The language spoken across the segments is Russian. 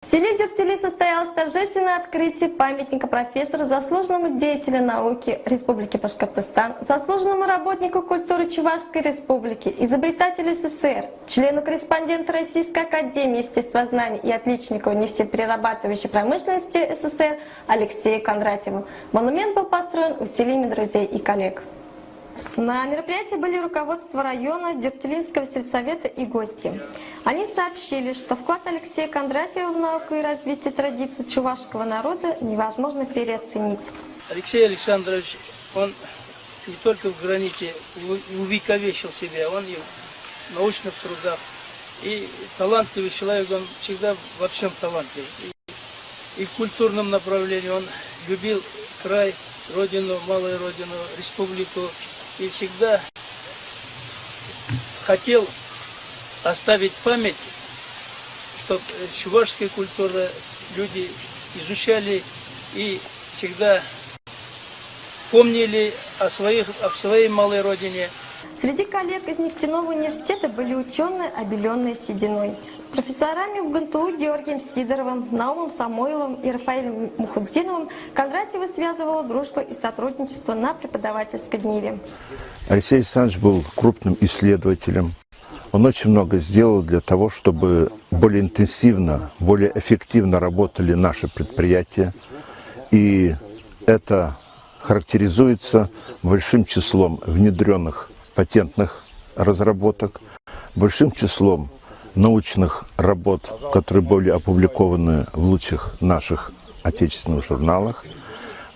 В селе Дюртюли состоялось торжественное открытие памятника профессору, заслуженному деятелю науки Республики Башкортостан, заслуженному работнику культуры Чувашской Республики, изобретателю СССР, члену-корреспонденту Российской Академии Естествознаний и отличнику нефтеперерабатывающей промышленности СССР Алексею Кондратьеву. Монумент был построен усилиями друзей и коллег. На мероприятии были руководство района, Дюртюлинского сельсовета и гости. Они сообщили, что вклад Алексея Кондратьева в науку и развитие традиций чувашского народа невозможно переоценить. Алексей Александрович, он не только в граните увековечил себя, он и в научных трудах, и талантливый человек, он всегда во всем талантливый. И в культурном направлении он любил край, родину, малую родину, республику. И всегда хотел оставить память, чтобы чувашская культура люди изучали и всегда помнили о своей малой родине. Среди коллег из нефтяного университета были ученые, обеленные сединой. С профессорами в ГНТУ Георгием Сидоровым, Наумом Самойловым и Рафаэлем Мухутдиновым Кондратьева связывала дружба и сотрудничество на преподавательской ниве. Алексей Александрович был крупным исследователем. Он очень много сделал для того, чтобы более интенсивно, более эффективно работали наши предприятия. И это характеризуется большим числом внедренных патентных разработок, большим числом научных работ, которые были опубликованы в лучших наших отечественных журналах.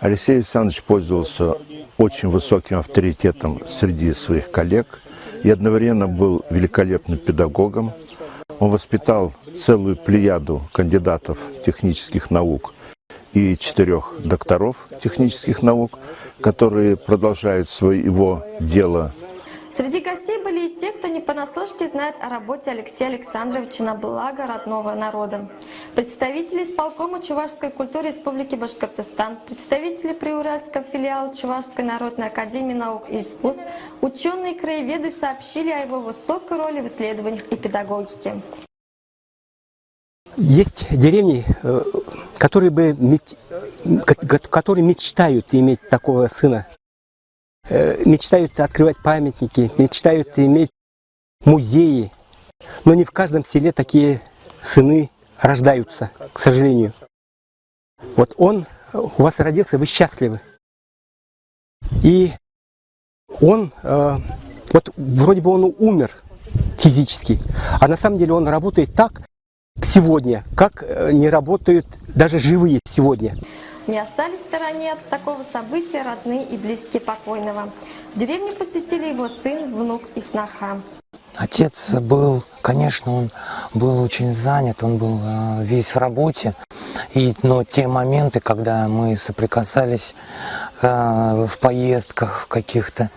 Алексей Александрович пользовался очень высоким авторитетом среди своих коллег и одновременно был великолепным педагогом. Он воспитал целую плеяду кандидатов технических наук и 4 докторов технических наук, которые продолжают его дело. Среди гостей были и те, кто не понаслышке знает о работе Алексея Александровича на благо родного народа. Представители исполкома Чувашской культуры Республики Башкортостан, представители Приуральского филиала Чувашской народной академии наук и искусств, ученые и краеведы сообщили о его высокой роли в исследованиях и педагогике. Есть деревни, которые мечтают иметь такого сына. Мечтают открывать памятники, мечтают иметь музеи. Но не в каждом селе такие сыны рождаются, к сожалению. Вот он у вас родился, вы счастливы. И он, вот вроде бы он умер физически, а на самом деле он работает так сегодня, как не работают даже живые сегодня. Не остались в стороне от такого события родные и близкие покойного. В деревне посетили его сын, внук и сноха. Отец был, конечно, он был очень занят, он был весь в работе. Но те моменты, когда мы соприкасались в поездках каких-то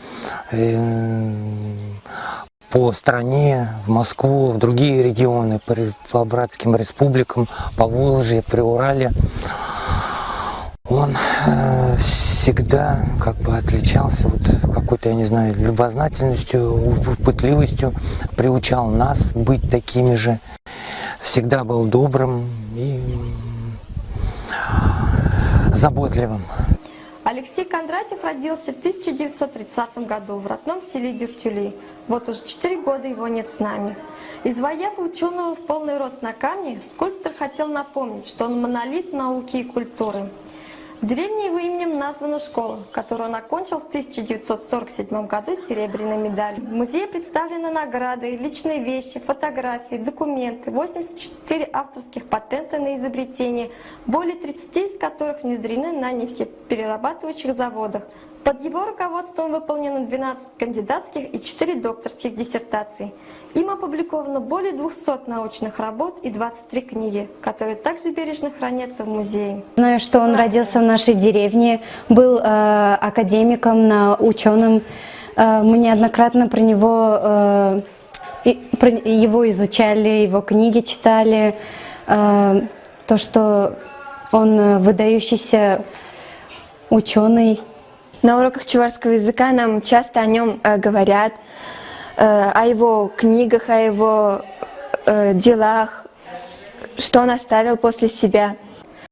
по стране, в Москву, в другие регионы, по братским республикам, по Волжье, Приуралье, он всегда как бы отличался вот какой-то, я не знаю, любознательностью, пытливостью, приучал нас быть такими же, всегда был добрым и заботливым. Алексей Кондратьев родился в 1930 году в родном селе Дюртюли. Вот уже 4 года его нет с нами. Изваяв ученого в полный рост на камне, скульптор хотел напомнить, что он монолит науки и культуры. В деревне его именем названа школа, которую он окончил в 1947 году с серебряной медалью. В музее представлены награды, личные вещи, фотографии, документы, 84 авторских патента на изобретения, более 30 из которых внедрены на нефтеперерабатывающих заводах. Под его руководством выполнено 12 кандидатских и 4 докторских диссертаций. Им опубликовано более 200 научных работ и 23 книги, которые также бережно хранятся в музее. Знаю, что он родился в нашей деревне, был академиком, ученым. Мы неоднократно про него изучали, его книги читали. То, что он выдающийся ученый. На уроках чувашского языка нам часто о нем говорят, о его книгах, о его делах, что он оставил после себя.